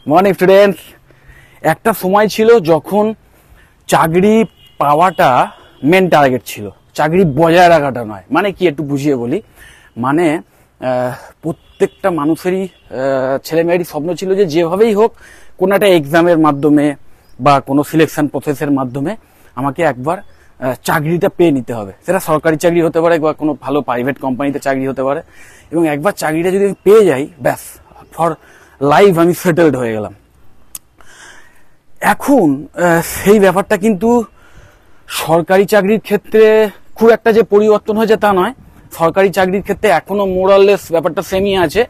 Morning students. একটা সময় ছিল যখন চাকরি পাওয়াটা মেন টার্গেট ছিল, চাকরি বজায় রাখাটা নয়। মানে কি, একটু বুঝিয়ে বলি। মানে প্রত্যেকটা মানুষেরই ছেলেমেয়েরই স্বপ্ন ছিল যে যেভাবেই হোক কোনো একটা এক্সামের মাধ্যমে বা কোনো সিলেকশন প্রসেসের মাধ্যমে আমাকে একবার চাকরিটা পেয়ে নিতে হবে। সেটা সরকারি চাকরি হতে পারে বা কোনো ভালো প্রাইভেট কোম্পানিতে চাকরি হতে পারে। এবং একবার চাকরিটা যদি আমি পেয়ে যাই, ব্যাস ফর লাইফ আমি সেটেলড হয়ে গেলাম। এখন সেই ব্যাপারটা কিন্তু সরকারি চাকরির ক্ষেত্রে খুব একটা যে পরিবর্তন হয়েছে তা নয়। সরকারি চাকরির ক্ষেত্রে এখনো মোরাললেস ব্যাপারটা সেমই আছে,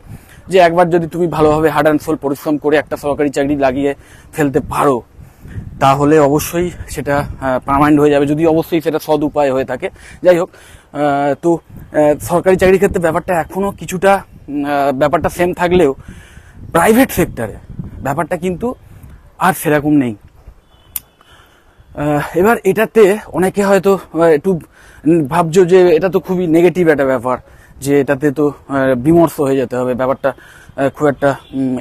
যে একবার যদি তুমি ভালোভাবে হার্ড অ্যান্ড সোল পরিশ্রম করে একটা সরকারি চাকরি লাগিয়ে ফেলতে পারো, তাহলে অবশ্যই সেটা পার্মানেন্ট হয়ে যাবে, যদি অবশ্যই সেটা সৎ উপায় হয়ে থাকে। যাই হোক, তো সরকারি চাকরির ক্ষেত্রে ব্যাপারটা এখনো কিছুটা ব্যাপারটা সেম থাকলেও প্রাইভেট সেক্টরে ব্যাপারটা কিন্তু আর সেরকম নেই। এবার এটাতে অনেকে হয়তো একটু ভাবছো যে এটা তো খুবই নেগেটিভ একটা ব্যাপার, যে এটাতে তো বিমর্ষ হয়ে যেতে হবে, ব্যাপারটা খুব একটা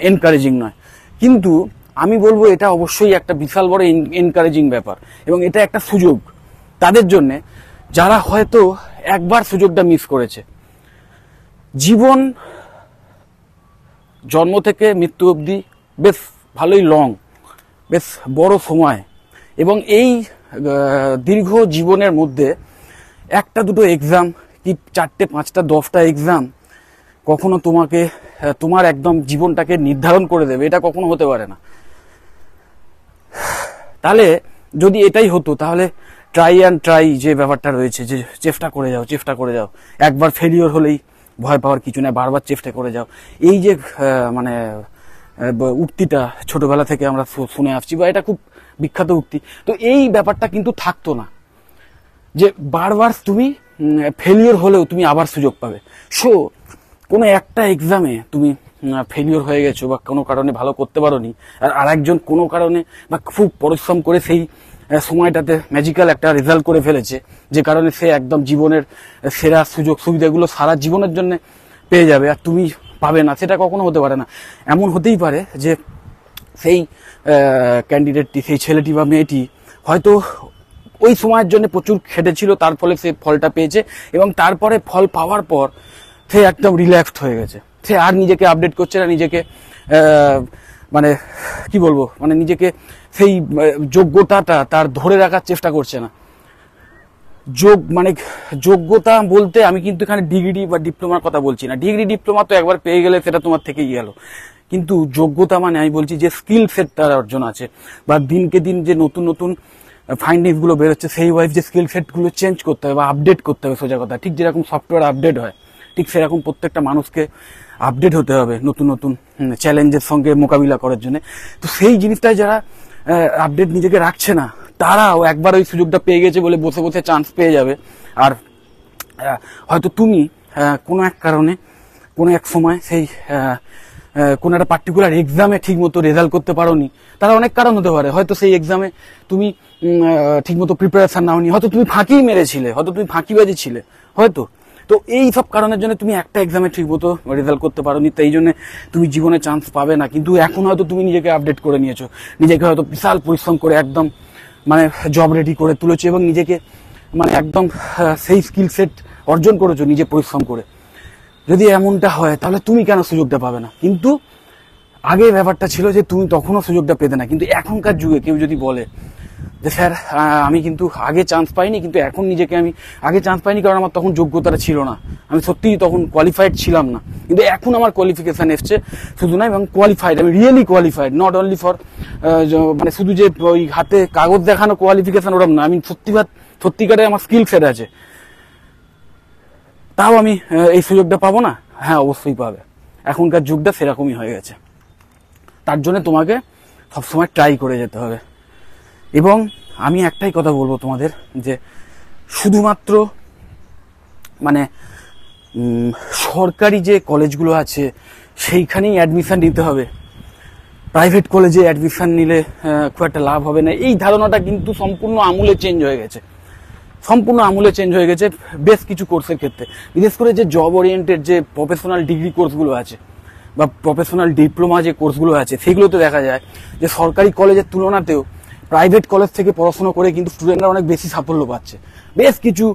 এনকারেজিং নয়। কিন্তু আমি বলবো এটা অবশ্যই একটা বিশাল বড় এনকারেজিং ব্যাপার, এবং এটা একটা সুযোগ তাদের জন্যে যারা হয়তো একবার সুযোগটা মিস করেছে। জীবন জন্ম থেকে মৃত্যু অবধি বেশ ভালোই লং, বেশ বড় সময়, এবং এই দীর্ঘ জীবনের মধ্যে একটা দুটো এক্সাম কি 4টে 5টা 10টা এক্সাম কখনো তোমাকে তোমার একদম জীবনটাকে নির্ধারণ করে দেবে, এটা কখনো হতে পারে না। তাহলে যদি এটাই হতো, তাহলে ট্রাই অ্যান্ড ট্রাই যে ব্যাপারটা রয়েছে, যে চেষ্টা করে যাও, একবার ফেলিওর হলেই ভয় পাওয়ার কিছু না, বারবার চেষ্টা করে যাও, এই যে মানে উক্তিটা ছোটবেলা থেকে আমরা শুনে আসছি, বা এটা খুব বিখ্যাত উক্তি, তো এই ব্যাপারটা কিন্তু থাকতো না, যে বারবার তুমি ফেলিওর হলেও তুমি আবার সুযোগ পাবে। সো কোনো একটা এক্সামে তুমি ফেলিওর হয়ে গেছো বা কোনো কারণে ভালো করতে পারোনি, আর আরেকজন কোনো কারণে বা খুব পরিশ্রম করে সেই সময়টাতে ম্যাজিক্যাল একটা রেজাল্ট করে ফেলেছে, যে কারণে সে একদম জীবনের সেরা সুযোগ সুবিধাগুলো সারা জীবনের জন্য পেয়ে যাবে, আর তুমি পাবে না, সেটা কখনো হতে পারে না। এমন হতেই পারে যে সেই ক্যান্ডিডেটটি, সেই ছেলেটি বা মেয়েটি হয়তো ওই সময়ের জন্য প্রচুর খেটেছিল, তার ফলে সে ফলটা পেয়েছে, এবং তারপরে ফল পাওয়ার পর সে একদম রিল্যাক্সড হয়ে গেছে। সে আর নিজেকে আপডেট করছে না, নিজেকে মানে কি বলবো, মানে নিজেকে সেই যোগ্যতাটা তার ধরে রাখার চেষ্টা করছে না। মানে যোগ্যতা বলতে আমি কিন্তু এখানে ডিগ্রি বা ডিপ্লোমার কথা বলছি না। ডিগ্রি ডিপ্লোমা তো একবার পেয়ে গেলে সেটা তোমার থেকেই গেল, কিন্তু যোগ্যতা মানে আমি বলছি যে স্কিল সেট তার অর্জন আছে, বা দিনকে দিন যে নতুন নতুন ফাইন্ডিংস গুলো বেরোচ্ছে, সেই ওয়াইজ যে স্কিল সেট গুলো চেঞ্জ করতে হবে বা আপডেট করতে হবে। সোজা কথা, ঠিক যেরকম সফটওয়্যার আপডেট হয়, ঠিক সেরকম প্রত্যেকটা মানুষকে আপডেট হতে হবে নতুন নতুন চ্যালেঞ্জের সঙ্গে মোকাবিলা করার জন্য। তো সেই জিনিসটাই যারা আপডেট নিজেকে রাখছে না, তারাও একবার ওই সুযোগটা পেয়ে গেছে বলে বসে বসে চান্স পেয়ে যাবে। আর হয়তো তুমি কোনো এক কারণে কোনো এক সময় সেই কোনো একটা পার্টিকুলার এক্সামে ঠিক মতো রেজাল্ট করতে পারোনি, তারা অনেক কারণ হতে পারে। হয়তো সেই এক্সামে তুমি ঠিক মতো প্রিপারেশন নাওনি, হয়তো তুমি ফাঁকিই মেরেছিলে, হয়তো তুমি ফাঁকিবাজি ছিলে, হয়তো। তো এই সব কারণের জন্য তুমি একটা এক্সামে ঠিক মতো রেজাল্ট করতে পারোনি, তাই জন্য তুমি জীবনে চান্স পাবে না। কিন্তু এখন হয়তো তুমি নিজেকে আপডেট করে নিয়েছো, নিজেকে হয়তো বিশাল পরিশ্রম করে একদম মানে জব রেডি করে তুলেছো, এবং নিজেকে মানে একদম সেই স্কিল সেট অর্জন করেছো নিজে পরিশ্রম করে। যদি এমনটা হয়, তাহলে তুমি কেন সুযোগটা পাবে না? কিন্তু আগে ব্যাপারটা ছিল যে তুমি তখনও সুযোগটা পেতে না। কিন্তু এখনকার যুগে কেউ যদি বলে যে স্যার আমি কিন্তু আগে চান্স পাইনি, কিন্তু এখন নিজেকে আমি আগে চান্স পাইনি কারণ আমার তখন যোগ্যতাটা ছিল না, আমি সত্যিই তখন কোয়ালিফাইড ছিলাম না, কিন্তু এখন আমার কোয়ালিফিকেশান এসছে, শুধু না, এবং কোয়ালিফাইড, আমি really qualified, not only for মানে শুধু যে ওই হাতে কাগজ দেখানো কোয়ালিফিকেশান ওরকম না, আমি সত্যিকারে আমার স্কিল সেট আছে, তাও আমি এই সুযোগটা পাবো না? হ্যাঁ, অবশ্যই পাবে। এখনকার যুগটা সেরকমই হয়ে গেছে। তার জন্য তোমাকে সবসময় ট্রাই করে যেতে হবে। এবং আমি একটাই কথা বলবো তোমাদের, যে শুধুমাত্র মানে সরকারি যে কলেজগুলো আছে সেইখানেই অ্যাডমিশন নিতে হবে, প্রাইভেট কলেজে অ্যাডমিশন নিলে খুব একটা লাভ হবে না, এই ধারণাটা কিন্তু সম্পূর্ণ আমূলে চেঞ্জ হয়ে গেছে। বেশ কিছু কোর্সের ক্ষেত্রে, বিশেষ করে যে জব ওরিয়েন্টেড যে প্রফেশনাল ডিগ্রি কোর্সগুলো আছে, বা প্রফেশনাল ডিপ্লোমা যে কোর্সগুলো আছে সেগুলোতে দেখা যায় যে সরকারি কলেজের তুলনাতেও প্রাইভেট কলেজ থেকে পড়াশোনা করে কিন্তু স্টুডেন্টরা অনেক বেশি সাফল্য পাচ্ছে। বেশ কিছু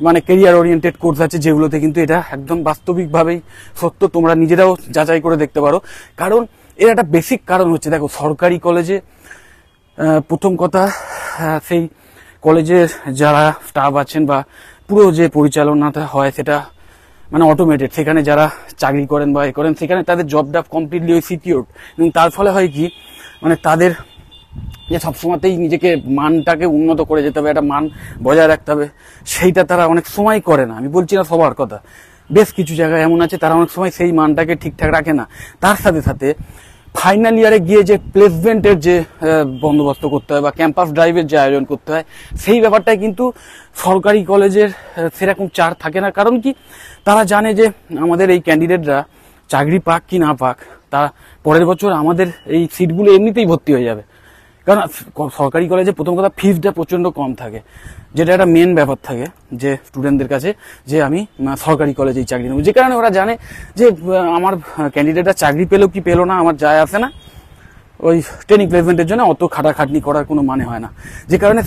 মানে কেরিয়ার ওরিয়েন্টেড কোর্স আছে যেগুলোতে কিন্তু এটা একদম বাস্তবিকভাবেই সত্য, তোমরা নিজেরাও যাচাই করে দেখতে পারো। কারণ এর একটা বেসিক কারণ হচ্ছে, দেখো সরকারি কলেজে প্রথম কথা সেই কলেজের যারা স্টাফ আছেন বা পুরো যে পরিচালনাটা হয় সেটা মানে অটোমেটেড, সেখানে যারা চাকরি করেন বা করেন সেখানে তাদের জবটা কমপ্লিটলি সিকিউরড, এবং তার ফলে হয় কি মানে তাদের যে সবসময়তেই নিজেকে মানটাকে উন্নত করে যেতে হবে, একটা মান বজায় রাখতে হবে, সেইটা তারা অনেক সময় করে না। আমি বলছি না সবার কথা, বেশ কিছু জায়গায় এমন আছে তারা অনেক সময় সেই মানটাকে ঠিকঠাক রাখে না। তার সাথে সাথে ফাইনাল ইয়ারে গিয়ে যে প্লেসমেন্টের যে বন্দোবস্ত করতে হয় বা ক্যাম্পাস ড্রাইভের যে আয়োজন করতে হয়, সেই ব্যাপারটাই কিন্তু সরকারি কলেজের সেরকম চার থাকে না। কারণ কি, তারা জানে যে আমাদের এই ক্যান্ডিডেটরা চাকরি পাক কি না পাক, তা পরের বছর আমাদের এই সিটগুলো এমনিতেই ভর্তি হয়ে যাবে। কারণ সরকারি কলেজে প্রথম কথা ফিসটা প্রচণ্ড কম থাকে, যেটা একটা মেন ব্যাপার থাকে যে স্টুডেন্টদের কাছে, যে আমি সরকারি কলেজেই চাকরি নেব। যে কারণে ওরা জানে যে আমার ক্যান্ডিডেটরা চাকরি পেলো কি পেলো না আমার যায় আসে না, ওই ট্রেনিং প্লেসমেন্টের জন্য অত খাটাখাটনি করার কোনো মানে হয় না। যে কারণে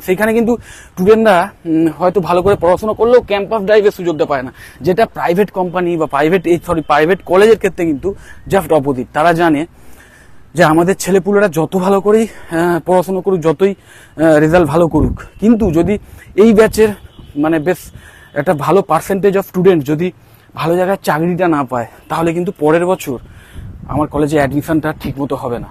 সেইখানে কিন্তু স্টুডেন্টরা হয়তো ভালো করে পড়াশোনা করলেও ক্যাম্পাস ড্রাইভের সুযোগটা পায় না, যেটা প্রাইভেট কোম্পানি বা প্রাইভেট কলেজের ক্ষেত্রে কিন্তু জাস্ট অপোজিট। তারা জানে যে আমাদের ছেলেপুলেরা যত ভালো করেই পড়াশোনা করুক, যতই রেজাল্ট ভালো করুক, কিন্তু যদি এই ব্যাচের মানে বেশ একটা ভালো পার্সেন্টেজ অফ স্টুডেন্ট যদি ভালো জায়গায় চাকরিটা না পায়, তাহলে কিন্তু পরের বছর আমার কলেজে অ্যাডমিশনটা ঠিক মতো হবে না,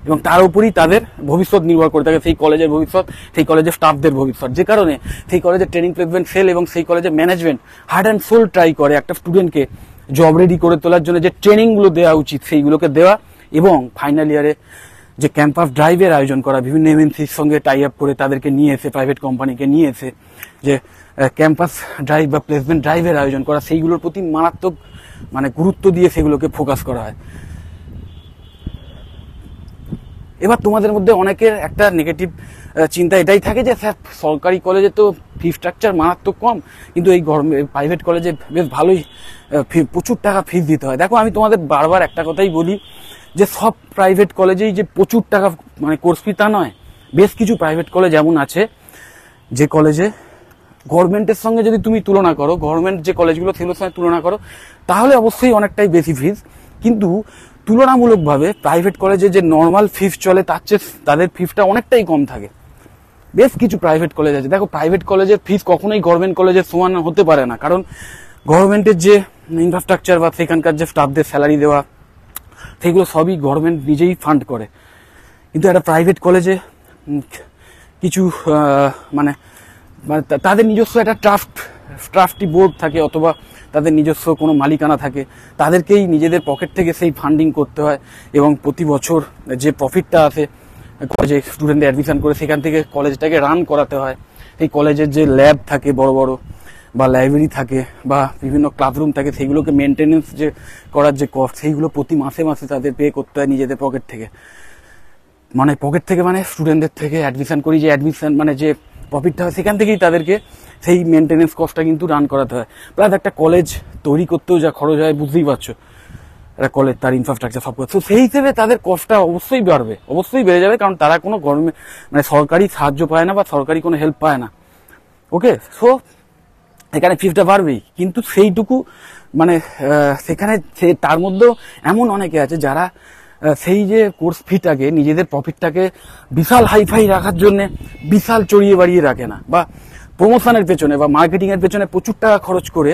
এবং তার উপরই তাদের ভবিষ্যৎ নির্ভর করে থাকে, সেই কলেজের ভবিষ্যৎ, সেই কলেজের স্টাফদের ভবিষ্যৎ। যে কারণে সেই কলেজের ট্রেনিং প্লেসমেন্ট সেল এবং সেই কলেজের management heart and soul try করে একটা স্টুডেন্টকে জব রেডি করে তোলার জন্য যে ট্রেনিংগুলো দেওয়া উচিত সেইগুলোকে দেওয়া, এবং ফাইনাল ইয়ারে যে ক্যাম্পাস ড্রাইভের আয়োজন করা, বিভিন্ন এমএনসির সঙ্গে টাই আপ করে তাদেরকে নিয়ে এসে, প্রাইভেট কোম্পানিকে নিয়ে এসে যে ক্যাম্পাস ড্রাইভ বা প্লেসমেন্ট ড্রাইভের আয়োজন করা, সেইগুলোর প্রতি মারাত্মক মানে গুরুত্ব দিয়ে সেগুলোকে ফোকাস করা হয়। এবার তোমাদের মধ্যে অনেকের একটা নেগেটিভ চিন্তা এটাই থাকে যে স্যার সরকারি কলেজে তো ফি স্ট্রাকচার মারাত্মক কম, কিন্তু এই প্রাইভেট কলেজে বেশ ভালোই প্রচুর টাকা ফিস দিতে হয়। দেখো আমি তোমাদের বারবার একটা কথাই বলি যে সব প্রাইভেট কলেজেই যে প্রচুর টাকা মানে কোর্স ফি তা নয়। বেশ কিছু প্রাইভেট কলেজ এমন আছে যে কলেজে গভর্নমেন্টের সঙ্গে যদি তুমি তুলনা করো, গভর্নমেন্ট যে কলেজগুলো সেগুলোর সঙ্গে তুলনা করো, তাহলে অবশ্যই অনেকটাই বেশি ফিস, কিন্তু তুলনামূলকভাবে প্রাইভেট কলেজে যে নর্মাল ফিস চলে তার চেয়ে তাদের ফিসটা অনেকটাই কম থাকে। বেশ কিছু প্রাইভেট কলেজ আছে, দেখো প্রাইভেট কলেজের ফিস কখনোই গভর্নমেন্ট কলেজের সমান হতে পারে না, কারণ গভর্নমেন্টের যে ইনফ্রাস্ট্রাকচার বা সেখানকার যে স্টাফদের স্যালারি দেওয়া, সেগুলো সবই গভর্নমেন্ট নিজেই ফান্ড করে। কিন্তু একটা প্রাইভেট কলেজে কিছু মানে তাদের নিজস্ব একটা ট্রাস্টি বোর্ড থাকে, অথবা তাদের নিজস্ব কোনো মালিকানা থাকে, তাদেরকেই নিজেদের পকেট থেকে সেই ফান্ডিং করতে হয়, এবং প্রতি বছর যে প্রফিটটা আসে কলেজে স্টুডেন্ট অ্যাডমিশন করে সেখান থেকে কলেজটাকে রান করাতে হয়। এই কলেজের যে ল্যাব থাকে বড় বড় বা লাইব্রেরি থাকে বা বিভিন্ন ক্লাসরুম থাকে, সেইগুলোকে মেনটেনেন্স যে করার যে কস্ট, সেইগুলো প্রতি মাসে মাসে তাদের পে করতে হয় নিজেদের পকেট থেকে, মানে স্টুডেন্টদের থেকে অ্যাডমিশন করি যে অ্যাডমিশন মানে যে প্রফিটটা হয় সেখান থেকেই তাদেরকে সেই মেনটেনেন্স কস্টটা কিন্তু রান করাতে হয়। প্লাস একটা কলেজ তৈরি করতেও যা খরচ হয় বুঝতেই পারছো, একটা কলেজ তার ইনফ্রাস্ট্রাকচার সব কিছু, সেই হিসেবে তাদের কস্টটা অবশ্যই বাড়বে, অবশ্যই বেড়ে যাবে, কারণ তারা কোনো গভর্নমেন্ট মানে সরকারি সাহায্য পায় না বা সরকারি কোনো হেল্প পায় না। ওকে, সো এখানে ফিসটা বাড়বেই, কিন্তু সেইটুকু মানে সেখানে তার মধ্যেও এমন অনেকে আছে যারা সেই যে কোর্স ফিটাকে নিজেদের প্রফিটটাকে বিশাল হাইফাই রাখার জন্য বিশাল চড়িয়ে বাড়িয়ে রাখে না, বা প্রমোশনের পেছনে বা মার্কেটিং এর পেছনে প্রচুর টাকা খরচ করে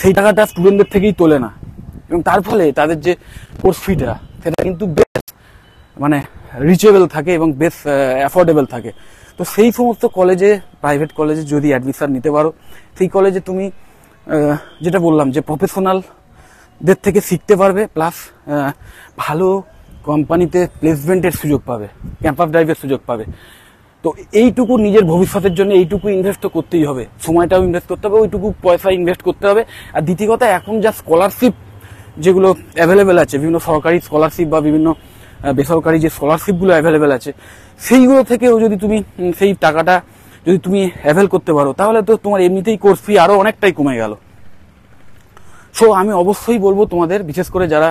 সেই টাকাটা স্টুডেন্টদের থেকেই তোলে না, এবং তার ফলে তাদের যে কোর্স ফিটা সেটা কিন্তু বেশ মানে রিচেবল থাকে এবং বেশ অ্যাফোর্ডেবল থাকে। তো সেই সমস্ত কলেজে, প্রাইভেট কলেজে যদি অ্যাডমিশন নিতে পারো, সেই কলেজে তুমি যেটা বললাম যে প্রফেশনালদের থেকে শিখতে পারবে, প্লাস ভালো কোম্পানিতে প্লেসমেন্টের সুযোগ পাবে, ক্যাম্পাস ড্রাইভের সুযোগ পাবে। তো এইটুকু নিজের ভবিষ্যতের জন্য এইটুকু ইনভেস্ট তো করতেই হবে, সময়টাও ইনভেস্ট করতে হবে, ওইটুকু পয়সা ইনভেস্ট করতে হবে। আর দ্বিতীয় কথা, এখন যা স্কলারশিপ যেগুলো অ্যাভেলেবেল আছে, বিভিন্ন সরকারি স্কলারশিপ বা বিভিন্ন বেসরকারি যে স্কলারশিপগুলো অ্যাভেলেবেল আছে, সেইগুলো থেকেও যদি তুমি সেই টাকাটা যদি তুমি অ্যাভেল করতে পারো, তাহলে তো তোমার এমনিতেই কোর্স ফি আরও অনেকটাই কমে গেল। সো আমি অবশ্যই বলবো তোমাদের, বিশেষ করে যারা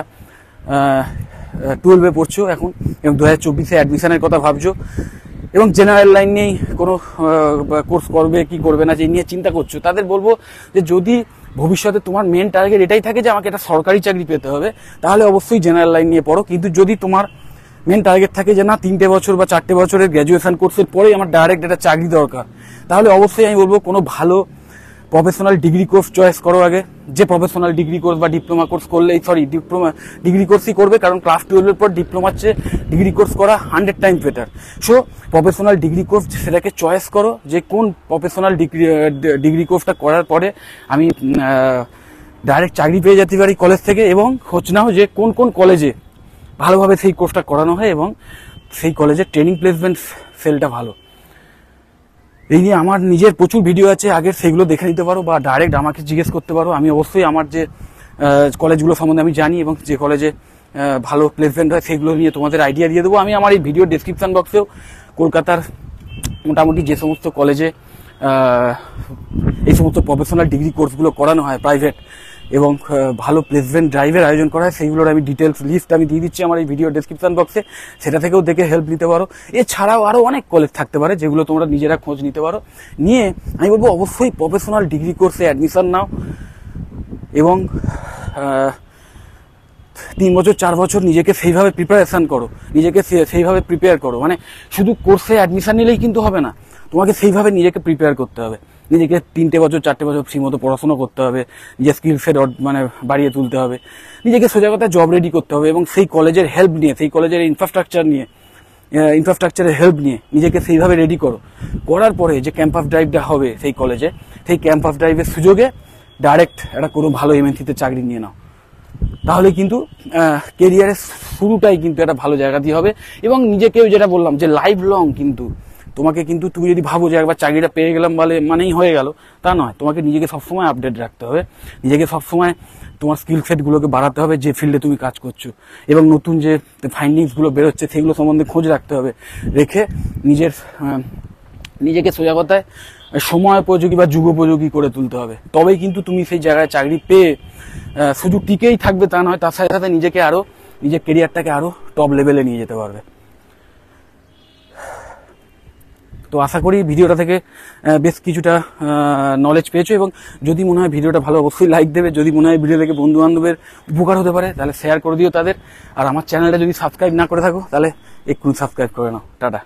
12-এ পড়ছো এখন এবং 2024-এ অ্যাডমিশনের কথা ভাবছো এবং জেনারেল লাইন নিয়েই কোনো কোর্স করবে কি করবে না যে নিয়ে চিন্তা করছো, তাদের বলবো যে যদি ভবিষ্যতে তোমার মেন টার্গেট এটাই থাকে যে আমাকে একটা সরকারি চাকরি পেতে হবে, তাহলে অবশ্যই জেনারেল লাইন নিয়ে পড়ো। কিন্তু যদি তোমার মেন টার্গেট থাকে যে না 3টে বছর বা 4টে বছরের গ্র্যাজুয়েশন কোর্সের পরেই আমার ডাইরেক্ট একটা চাকরি দরকার, তাহলে অবশ্যই আমি বলবো কোনো ভালো প্রফেশনাল ডিগ্রি কোর্স চয়েস করো আগে। যে প্রফেশনাল ডিগ্রি কোর্স বা ডিপ্লোমা কোর্স করলেই ডিগ্রি কোর্সই করবে, কারণ ক্লাস 12-এর পর ডিপ্লোমার চেয়ে ডিগ্রি কোর্স করা 100 Times better. So professional degree course সেটাকে চয়েস করো যে কোন প্রফেশনাল ডিগ্রি কোর্সটা করার পরে আমি ডাইরেক্ট চাকরি পেয়ে যেতে পারি কলেজ থেকে, এবং খোঁজ নাও যে কোন কোন কলেজে ভালোভাবে সেই কোর্সটা করানো হয় এবং সেই কলেজের ট্রেনিং প্লেসমেন্ট সেলটা ভালো। এই নিয়ে আমার নিজের প্রচুর ভিডিও আছে আগের, সেগুলো দেখে নিতে পারো বা ডাইরেক্ট আমাকে জিজ্ঞেস করতে পারো। আমি অবশ্যই আমার যে কলেজগুলো সম্বন্ধে আমি জানি এবং যে কলেজে ভালো প্লেসমেন্ট হয় সেগুলো নিয়ে তোমাদের আইডিয়া দিয়ে দেবো। আমি আমার এই ভিডিও ডেসক্রিপশন বক্সেও কলকাতার মোটামুটি যে সমস্ত কলেজে এই সমস্ত প্রফেশনাল ডিগ্রি কোর্সগুলো করানো হয় প্রাইভেট এবং ভালো প্লেসমেন্ট ড্রাইভের আয়োজন করা হয়, সেইগুলোর আমি ডিটেলস লিস্ট আমি দিয়ে দিচ্ছি আমার এই ভিডিও ডেসক্রিপশন বক্সে, সেটা থেকেও দেখে হেল্প নিতে পারো। এছাড়াও আরও অনেক কলেজ থাকতে পারে যেগুলো তোমরা নিজেরা খোঁজ নিতে পারো। নিয়ে আমি বলবো অবশ্যই প্রফেশনাল ডিগ্রি কোর্সে অ্যাডমিশন নাও এবং 3 বছর 4 বছর নিজেকে সেইভাবে প্রিপারেশন করো, নিজেকে সেইভাবে প্রিপেয়ার করো। মানে শুধু কোর্সে অ্যাডমিশন নিলেই কিন্তু হবে না, তোমাকে সেইভাবে নিজেকে প্রিপেয়ার করতে হবে। নিজেকে 3টে বছর 4টে বছর সেই মতো পড়াশোনা করতে হবে, নিজের স্কিল সেট মানে বাড়িয়ে তুলতে হবে, নিজেকে সোজা কথা জব রেডি করতে হবে এবং সেই কলেজের হেল্প নিয়ে, সেই কলেজের ইনফ্রাস্ট্রাকচারের হেল্প নিয়ে নিজেকে সেইভাবে রেডি করো। করার পরে যে ক্যাম্পাস ড্রাইভটা হবে সেই কলেজে, সেই ক্যাম্পাস ড্রাইভের সুযোগে ডাইরেক্ট একটা কোনো ভালো এমএনসিতে চাকরি নিয়ে নাও। তাহলে কিন্তু কেরিয়ারের শুরুটাই কিন্তু একটা ভালো জায়গা দিয়ে হবে। এবং নিজেকেও যেটা বললাম যে লাইফ লং কিন্তু তোমাকে কিন্তু, তুমি যদি ভাবো যে একবার চাকরিটা পেয়ে গেলাম মানেই হয়ে গেল, তা নয়। তোমাকে নিজেকে সবসময় আপডেট রাখতে হবে, নিজেকে সবসময় তোমার স্কিল সেটগুলোকে বাড়াতে হবে যে ফিল্ডে তুমি কাজ করছো, এবং নতুন যে ফাইন্ডিংসগুলো বেরোচ্ছে সেগুলো সম্বন্ধে খোঁজ রাখতে হবে, রেখে নিজেকে সোজা কথায় সময়োপযোগী বা যুগোপযোগী করে তুলতে হবে। তবেই কিন্তু তুমি সেই জায়গায় চাকরি পেয়ে শুধু টিকেই থাকবে তা নয়, তার সাথে সাথে নিজেকে আরো, নিজের কেরিয়ারটাকে আরো টপ লেভেলে নিয়ে যেতে পারবে। তো আশা করি ভিডিওটা থেকে বেশ কিছুটা নলেজ পেয়েছো, এবং যদি মনে হয় ভিডিওটা ভালো অবশ্যই লাইক দেবে। যদি মনে হয় ভিডিও থেকে বন্ধু বান্ধবের উপকার হতে পারে তাহলে শেয়ার করে দিও তাদের। আর আমার চ্যানেলটা যদি সাবস্ক্রাইব না করে থাকো তাহলে এক্ষুনি সাবস্ক্রাইব করে নাও। টাটা।